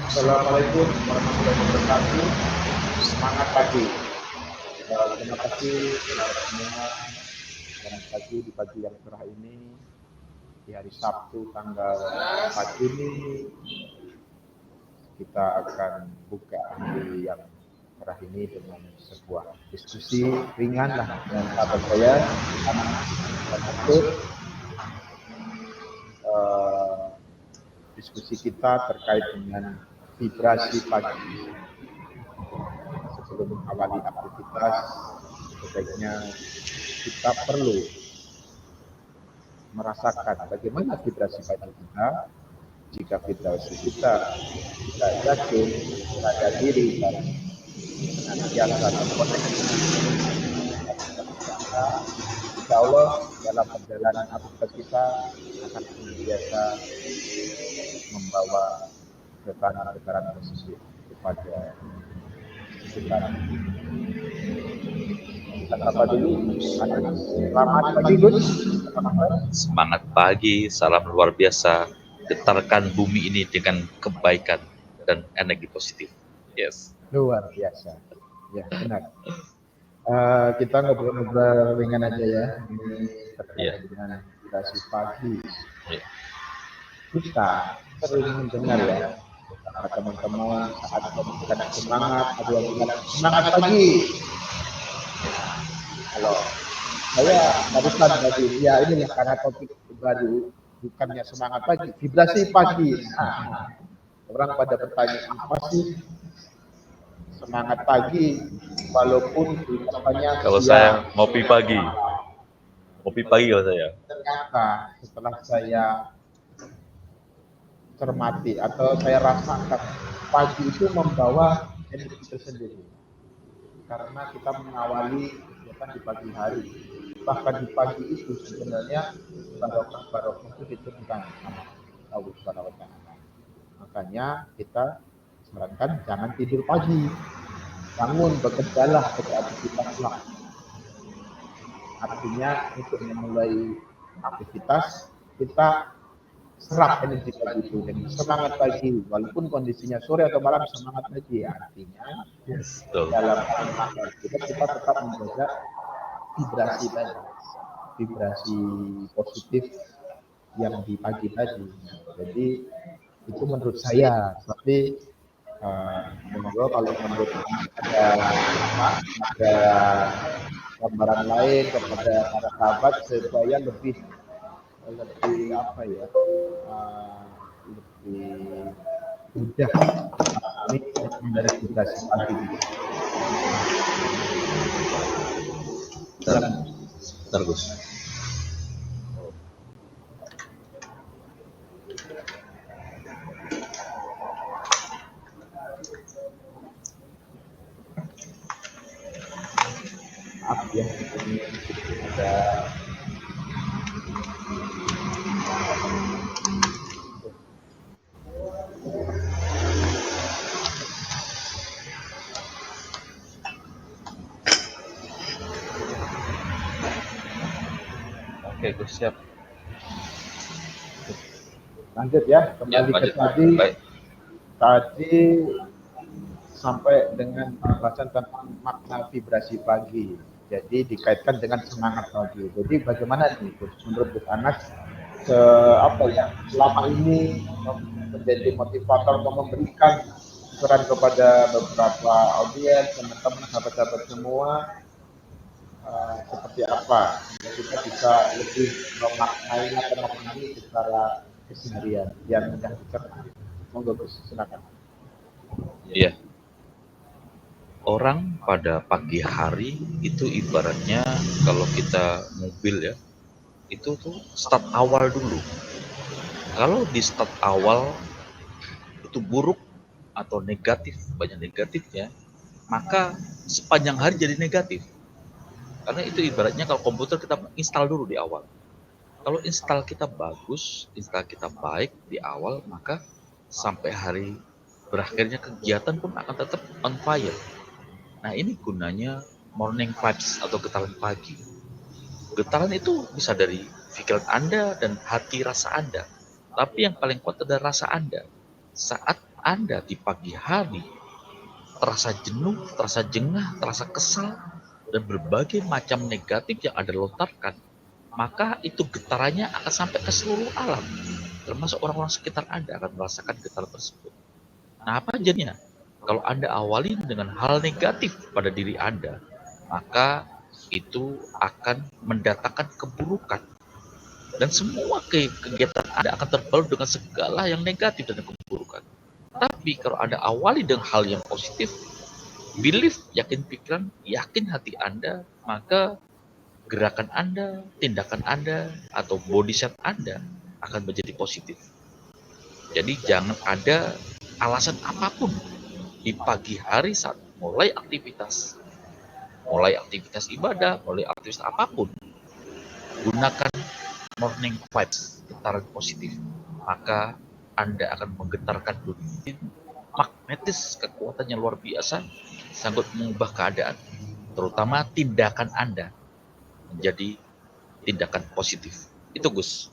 Assalamualaikum warahmatullahi wabarakatuh. Semangat pagi. Terima kasih saudara semua. Selamat pagi di pagi yang cerah ini di hari Sabtu tanggal 4 Juni. Kita akan buka hari yang cerah ini dengan sebuah diskusi ringan lah dengan sahabat saya, anak Masuk. Diskusi kita terkait dengan vibrasi pagi. Sebelum mengawali aktivitas, sebaiknya kita perlu merasakan bagaimana vibrasi pagi kita. Jika vibrasi kita yakin pada diri dan senantiasa terkoneksi, insya Allah dalam perjalanan aktivitas kita akan senantiasa membawa getaran-getaran positif kepada sekitar. Kita sapa dulu. Selamat pagi Gus. Semangat pagi, salam luar biasa. Getarkan bumi ini dengan kebaikan dan energi positif. Yes. Luar biasa. Ya benar. Kita ngobrol-ngobrol ringan aja ya. Ini terkait dengan vibrasi pagi. Kita sering mendengar ya teman-teman saat memberikan semangat, ada yang bilang semangat pagi. Kalau saya barusan tadi, ya ini karena topik baru, bukannya semangat pagi, vibrasi pagi. Nah, orang pada bertanya apa sih semangat pagi, walaupun katanya kalau saya ngopi pagi kalau saya. Ternyata setelah saya cermati atau saya rasakan, pagi itu membawa energi tersendiri. Karena kita mengawali kegiatan di pagi hari. Bahkan di pagi itu sebenarnya barokah itu diturunkan sama Allah Subhanahu wa Ta'ala. Makanya kita sarankan jangan tidur pagi. Bangun, bekerjalah, beraktivitaslah. Artinya untuk memulai aktivitas kita serap energi pagi itu dengan semangat pagi, walaupun kondisinya sore atau malam semangat pagi. Artinya dalam kita tetap menjaga vibrasi tadi, vibrasi positif yang di pagi tadi. Jadi itu menurut saya. Tapi monggo kalau menurut ada gambaran lain kepada para sahabat supaya lebih apa ya, lebih mudah dari vibrasi pagi. Terus. Maaf ya, ini ada Oke, Gus, siap. Lanjut ya, kembali ke tadi. Tadi sampai dengan pembahasan tentang makna vibrasi pagi. Jadi dikaitkan dengan semangat pagi. Jadi bagaimana nih menurut Gus Anas, apa ya, selama ini menjadi motivator untuk memberikan peran kepada beberapa audiens, teman-teman, sahabat-sahabat semua, seperti apa kita bisa lebih memaknai atau memahami secara keseharian yang mudah dicerna. Monggo Gus, silakan. Iya. Orang pada pagi hari itu ibaratnya kalau kita mobil ya, itu tuh start awal dulu. Kalau di start awal itu buruk atau negatif, banyak negatifnya, maka sepanjang hari jadi negatif. Karena itu ibaratnya kalau komputer kita install dulu di awal. Kalau install kita bagus, install kita baik di awal, maka sampai hari berakhirnya kegiatan pun akan tetap on fire. Nah, ini gunanya morning vibes atau getaran pagi. Getaran itu bisa dari pikiran Anda dan hati rasa Anda. Tapi yang paling kuat adalah rasa Anda. Saat Anda di pagi hari terasa jenuh, terasa jengah, terasa kesal, dan berbagai macam negatif yang Anda lontarkan, maka itu getarannya akan sampai ke seluruh alam, termasuk orang-orang sekitar Anda akan merasakan getaran tersebut. Nah, apa jadinya? Kalau Anda awali dengan hal negatif pada diri Anda, maka itu akan mendatangkan keburukan. Dan semua kegiatan Anda akan terbalut dengan segala yang negatif dan keburukan. Tapi kalau Anda awali dengan hal yang positif, belief, yakin pikiran, yakin hati Anda, maka gerakan Anda, tindakan Anda, atau body shape Anda akan menjadi positif. Jadi jangan ada alasan apapun di pagi hari saat mulai aktivitas ibadah, mulai aktivitas apapun, gunakan morning vibes, getaran positif, maka Anda akan menggetarkan dunia. Magnetis, kekuatan yang luar biasa, sanggup mengubah keadaan, terutama tindakan Anda menjadi tindakan positif. Itu Gus.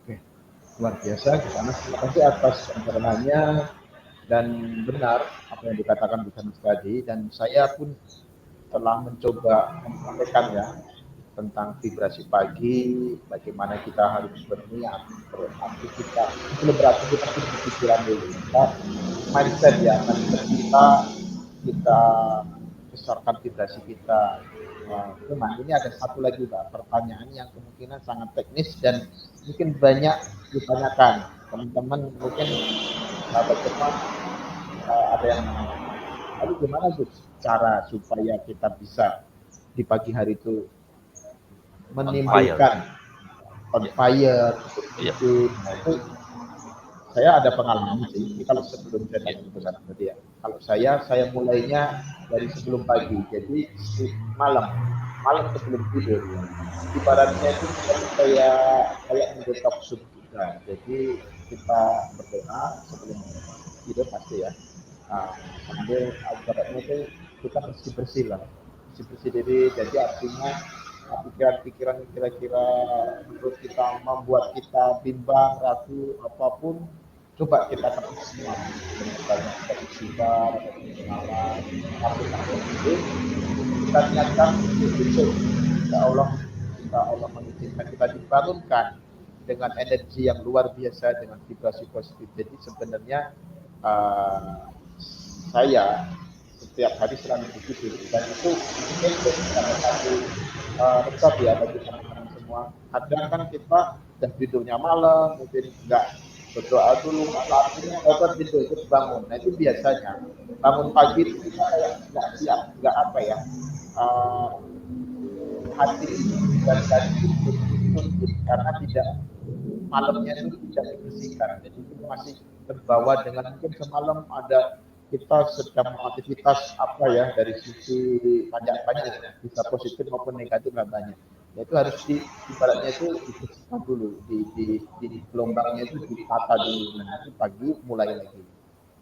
Oke, luar biasa. Terima kasih atas pencerahannya, dan benar apa yang dikatakan Bu Sanis tadi, dan saya pun telah mencoba menyampaikan ya tentang vibrasi pagi, bagaimana kita harus berniat, beraktivitas, sebelum beraktivitas itu berpikiran dulu, kita mindset ya, mindset kita besarkan vibrasi kita. Nah, cuman ini ada satu lagi Pak, pertanyaan yang kemungkinan sangat teknis dan mungkin banyak ditanyakan teman-teman, mungkin sahabat teman ada yang lalu gimana Gus cara supaya kita bisa di pagi hari itu menimbulkan on fire, itu saya ada pengalaman sih. Ini kalau sebelum saya tanya besar tadi ya. Kalau saya mulainya dari sebelum pagi. Jadi malam sebelum tidur. Ibaratnya itu kayak mendetox kita. Jadi kita berdoa sebelum tidur pasti ya. Nah, sambil ibaratnya itu kita bersih-bersih lah, bersih-bersih diri. Jadi artinya pikiran-pikiran yang kira-kira menurut kita membuat kita bimbang, ragu, apapun, coba kita tepuk semua dengan banyak beristighfar atau berdoa, tapi itu kita niatkan besok, insya Allah mengizinkan kita dibangunkan dengan energi yang luar biasa, dengan vibrasi positif. Jadi sebenarnya saya setiap hari selalu begitu, dan itu mungkin jadi salah satu resep ya bagi teman-teman semua. Kadang kan kita dan tidurnya malam, mungkin nggak berdoa dulu, artinya dapat tidur itu bangun. Nah itu biasanya bangun pagi itu kita kayak nggak siap, nggak apa ya, hati dan tadi itu karena tidak malamnya itu tidak dibersihkan. Jadi itu masih terbawa dengan mungkin semalam ada kita sedang aktivitas apa ya dari sisi banyak bisa positif maupun negatif lah banyak. Ya itu harus ibaratnya itu dibersihkan dulu, di gelombangnya itu ditata dulu. Nah nanti pagi mulai lagi.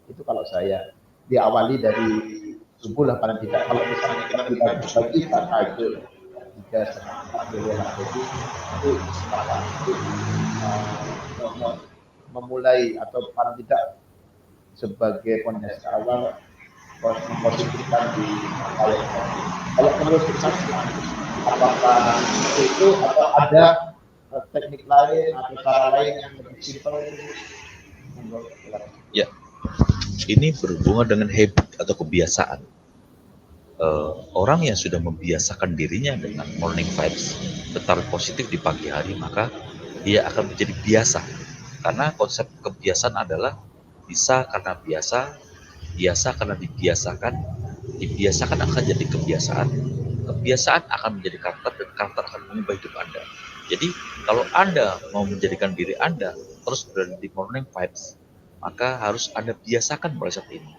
Itu kalau saya diawali dari subuh lah paling tidak. Kalau misalnya kita bagi tak aja 3 setengah 4 boleh lah. Jadi itu kesempatan untuk memulai atau paling tidak sebagai fondasi awal memposisikan di awal. Kalau menurut kita apakah itu atau ada teknik lain atau cara lain yang lebih simpel? Ya, ini berhubungan dengan habit atau kebiasaan. Orang yang sudah membiasakan dirinya dengan morning vibes, getaran positif di pagi hari, maka dia akan menjadi biasa. Karena konsep kebiasaan adalah bisa karena biasa, biasa karena dibiasakan akan jadi kebiasaan, kebiasaan akan menjadi karakter, dan karakter akan mengubah hidup Anda. Jadi kalau Anda mau menjadikan diri Anda terus berada di morning vibes, maka harus Anda biasakan mulai saat ini.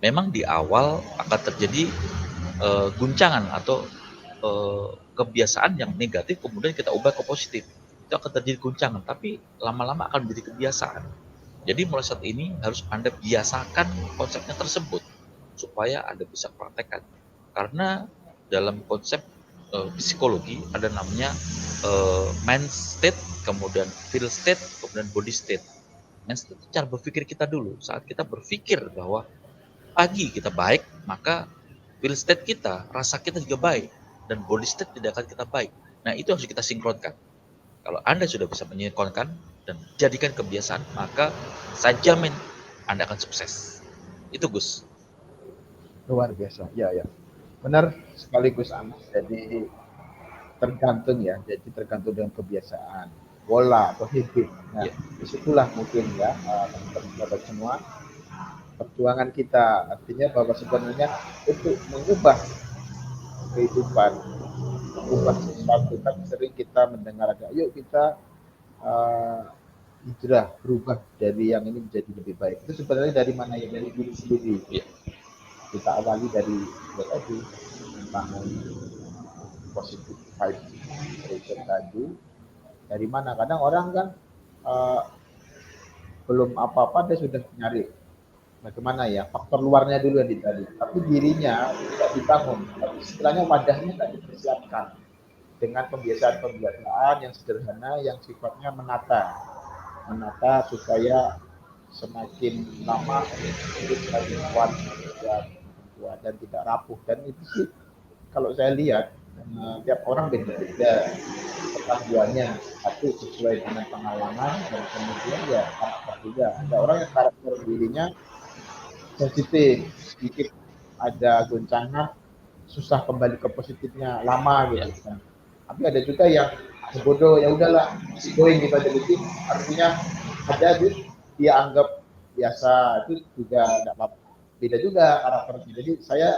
Memang di awal akan terjadi guncangan atau kebiasaan yang negatif kemudian kita ubah ke positif, itu akan terjadi guncangan, tapi lama-lama akan menjadi kebiasaan. Jadi mulai saat ini harus Anda biasakan konsepnya tersebut supaya Anda bisa praktekkan. Karena dalam konsep psikologi ada namanya mind state, kemudian feel state, kemudian body state. Mindset itu cara berpikir kita dulu. Saat kita berpikir bahwa pagi kita baik, maka feel state kita, rasa kita juga baik, dan body state tidak akan kita baik. Nah, itu harus kita sinkronkan. Kalau Anda sudah bisa menyinkronkan dan jadikan kebiasaan, maka saya jamin Anda akan sukses. Itu Gus. Luar biasa. Ya, ya. Benar sekali Gus Anas. Jadi tergantung ya. Jadi tergantung dengan kebiasaan, pola atau habit. Nah, Ya. disitulah mungkin ya teman-teman semua perjuangan kita. Artinya bahwa sebenarnya untuk mengubah kehidupan, mengubah sesuatu kan sering kita mendengar ada, yuk kita hijrah, berubah dari yang ini menjadi lebih baik. Itu sebenarnya dari mana ya? Dari diri sendiri. Ya. Kita awali dari ya tadi membangun positif vibes tadi. Dari mana? Kadang orang kan belum apa-apa dia sudah nyari bagaimana ya faktor luarnya dulu yang ditadi, tapi dirinya tidak dibangun. Tapi istilahnya wadahnya tidak dipersiapkan dengan pembiasaan-pembiasaan yang sederhana yang sifatnya menata supaya semakin lama itu semakin kuat dan tidak rapuh. Dan itu sih kalau saya lihat tiap orang beda-beda kepanduannya, satu sesuai dengan pengalaman dan kemudian ya karakter juga. Ada orang yang karakter dirinya sensitif, sedikit ada goncangan susah kembali ke positifnya lama gitu kan. Tapi ada juga yang bodoh, ya udahlah masih going gitu aja. Jadi artinya ada dia anggap biasa, itu juga tidak apa-apa. Beda juga karakternya. Jadi saya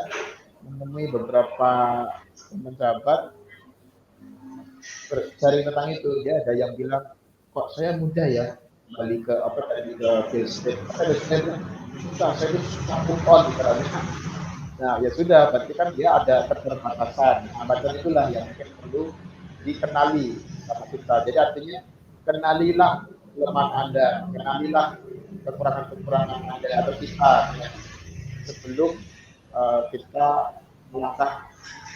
menemui beberapa teman sahabat sharing tentang itu. Dia ada yang bilang, kok saya mudah ya kembali ke apa tadi ke feel state. Ada saya bilang, susah, saya itu susah move on gitu. Nah ya sudah, berarti kan dia ada keterbatasan. Hambatan itulah yang mungkin perlu dikenali sama kita. Jadi artinya kenalilah kelemahan Anda, kenalilah kekurangan-kekurangan Anda atau kita ya, sebelum kita melangkah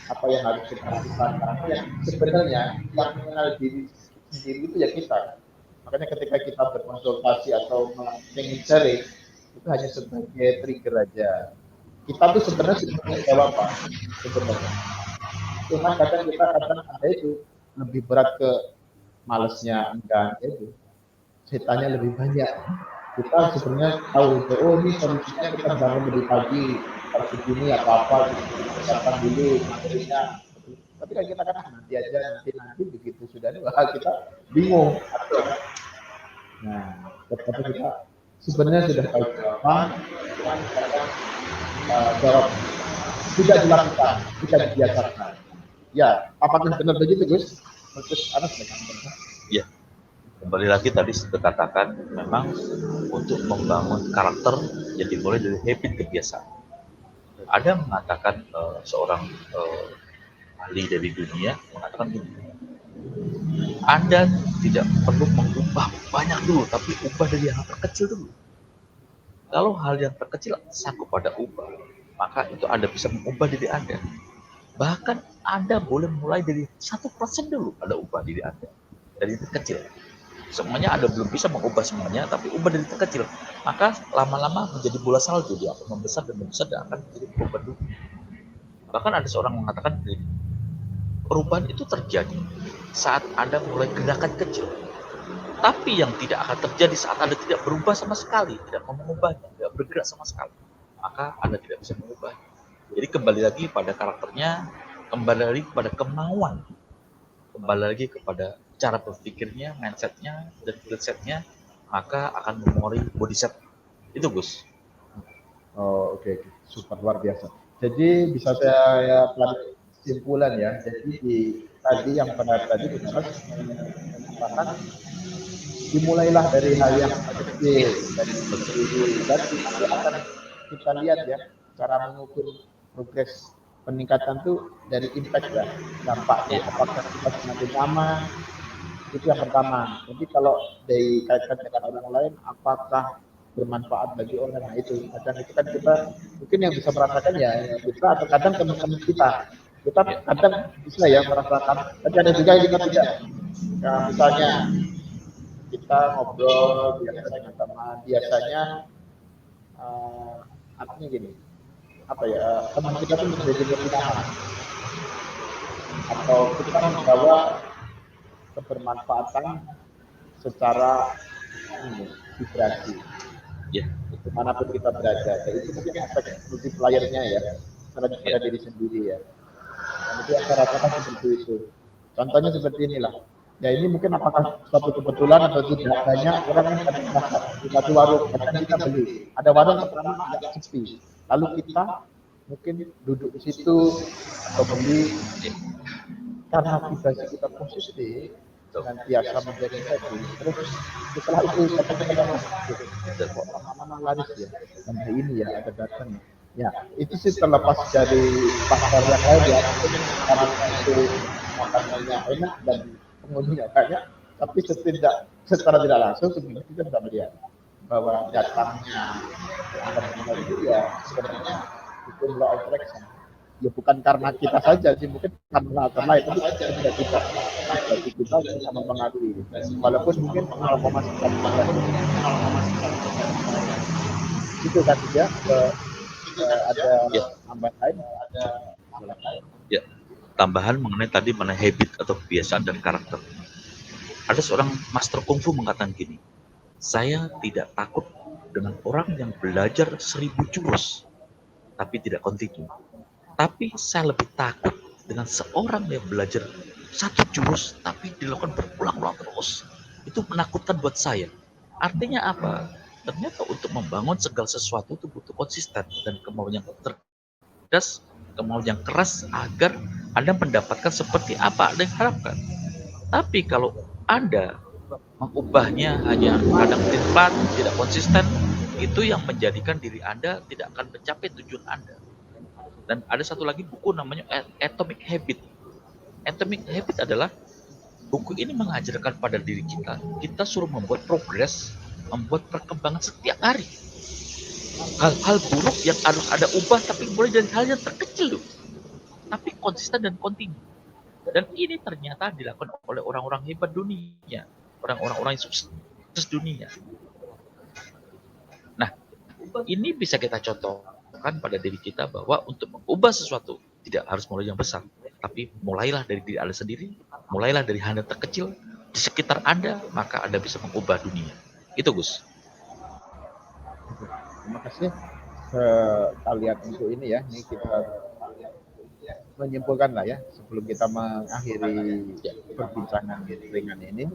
apa yang harus kita lakukan. Karena yang sebenarnya yang mengenal diri sendiri itu ya kita. Makanya ketika kita berkonsultasi atau ingin sharing itu hanya sebagai trigger aja. Kita tuh sebenarnya sudah jawab apa sebenarnya. Cuma kadang kita ada itu lebih berat ke malesnya enggan itu. Setannya lebih banyak. Kita sebenarnya tahu oh ini solusinya kita bangun lebih pagi, harus begini apa-apa, persiapan dulu materinya. Tapi kan kita kan nanti aja, nanti begitu sudah ada, kita bingung. Nah, tapi kita sebenarnya sudah tahu jawaban, jawab tidak dilakukan, tidak dibiasakan. Ya, apakah benar begitu, Gus? Terus Anas Ya, kembali lagi tadi sudah katakan memang untuk membangun karakter jadi mulai dari habit kebiasaan. Ada yang mengatakan seorang ahli dari dunia mengatakan begini, Anda tidak perlu mengubah banyak dulu, tapi ubah dari yang terkecil dulu. Kalau hal yang terkecil sanggup pada ubah, maka itu Anda bisa mengubah diri Anda. Bahkan Anda boleh mulai dari 1% dulu ada ubah diri Anda. Dari kecil. Semuanya Anda belum bisa mengubah semuanya, tapi ubah dari kecil. Maka lama-lama menjadi bola salju, dia akan membesar dan akan menjadi perubahan dulu. Bahkan ada seorang mengatakan perubahan itu terjadi saat Anda mulai gerakan kecil. Tapi yang tidak akan terjadi saat Anda tidak berubah sama sekali, tidak mengubahnya, tidak bergerak sama sekali, maka Anda tidak bisa mengubah. Jadi kembali lagi pada karakternya, kembali lagi pada kemauan, kembali lagi kepada cara berpikirnya, mindsetnya, dan skillsetnya, maka akan memori body set. Itu Gus. Oh oke. Super luar biasa. Jadi bisa saya pelajari kesimpulan ya. Jadi tadi yang benar tadi kita harus mengatakan dimulailah dari hal yang kecil dari sendiri dan nanti akan kita lihat ya cara mengukur progres peningkatan tuh dari impact ya, dampaknya apakah kita semakin lama, itu yang pertama. Jadi kalau dikaitkan dengan orang lain apakah bermanfaat bagi orang, nah itu kadang itu kan kita mungkin yang bisa merasakan ya kita atau kadang teman-teman kita kadang bisa ya merasakan, tapi ada juga yang kita tidak. Nah, misalnya kita ngobrol biasa dengan teman, biasanya artinya gini, apa ya, teman kita tuh menjadi lebih nyaman atau kita membawa kebermanfaatan secara vibrasi. Ya. Dimanapun kita berada, jadi itu mungkin efek multiplier-nya ya pada diri sendiri ya. Dan itu yang saya rasakan seperti itu. Contohnya seperti inilah. Ya ini mungkin apakah suatu kebetulan atau tidak, banyak orang yang pada masak di satu warung, kadang kita beli. Ada warung pertama agak sepi, lalu kita mungkin duduk di situ atau beli, karena vibrasi kita positif dan biasa menjadi happy. Terus setelah itu kita masuk kok lama-lama laris ya, sampai ini ya ada datang ya. Itu sih terlepas dari faktor yang lain ya, karena itu makanannya enak dan pengunjungnya banyak, tapi secara tidak langsung sebenarnya kita bisa melihat bahwa datangnya benar-benar itu ya sebenarnya itu law of attraction. Ya bukan karena kita saja sih, mungkin karena lain, tapi tidak kita. Bagi kita bisa mempengaruhi. Walaupun mungkin 0,9% itu kan ya, ada tambahan, Ya, tambahan mengenai tadi mengenai habit atau kebiasaan dan karakter. Ada seorang master kungfu mengatakan gini, saya tidak takut dengan orang yang belajar 1000 jurus tapi tidak kontinu. Tapi saya lebih takut dengan seorang yang belajar 1 jurus tapi dilakukan berulang-ulang terus. Itu menakutkan buat saya. Artinya apa? Ternyata untuk membangun segala sesuatu itu butuh konsisten dan kemauan yang cerdas, kemauan yang keras agar Anda mendapatkan seperti apa Anda yang harapkan. Tapi kalau Anda mengubahnya hanya kadang pelan, tidak konsisten, itu yang menjadikan diri Anda tidak akan mencapai tujuan Anda. Dan ada satu lagi buku namanya Atomic Habit. Atomic Habit adalah buku ini mengajarkan pada diri kita suruh membuat progres, membuat perkembangan setiap hari. Hal-hal buruk yang harus ada ubah, tapi mulai dari hal yang terkecil loh. Tapi konsisten dan kontinu. Dan ini ternyata dilakukan oleh orang-orang hebat dunia, orang-orang yang sukses dunia. Nah, ini bisa kita contohkan pada diri kita bahwa untuk mengubah sesuatu tidak harus mulai yang besar, tapi mulailah dari diri Anda sendiri, mulailah dari hal yang terkecil di sekitar Anda, maka Anda bisa mengubah dunia. Itu Gus. Terima kasih kalian untuk ini ya. Ini kita menyimpulkan lah ya, sebelum kita mengakhiri perbincangan ringan ini.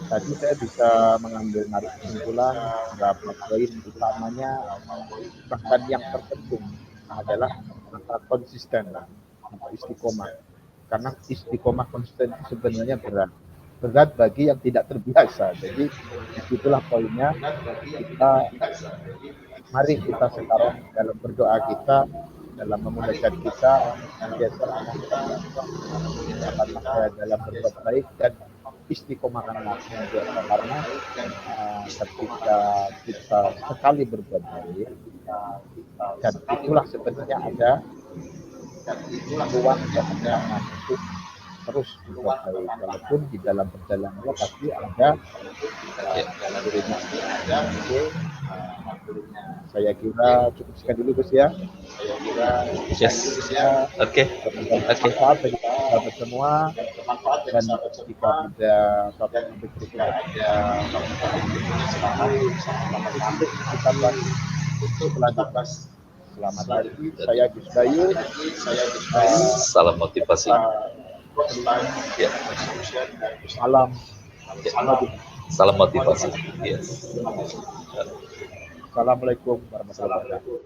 Tadi saya bisa mengambil narik kesimpulan beberapa poin utamanya, bahkan yang terpenting adalah antara konsisten atau istiqomah. Karena istiqomah konsisten sebenarnya berat bagi yang tidak terbiasa. Jadi itulah poinnya. Mari kita sekarang dalam berdoa kita, dalam memudahkan kita, biasa dalam berbuat baik dan istiqomahkanlah biasa, karena ketika kita sekali berbuat baik, dan itulah sebenarnya ada ruang yang masuk terus berbuat baik, walaupun di dalam perjalanannya pasti ada dirinya. Saya kira cukup sekian dulu Gus ya. Oke. Saat bagi semua, dan jika ada topik berikutnya kita bahas untuk lanjutkan. Selamat pagi, saya Gus Bayu. Salam motivasi. Ya. Salam motivasi. Yes. Assalamualaikum warahmatullahi wabarakatuh.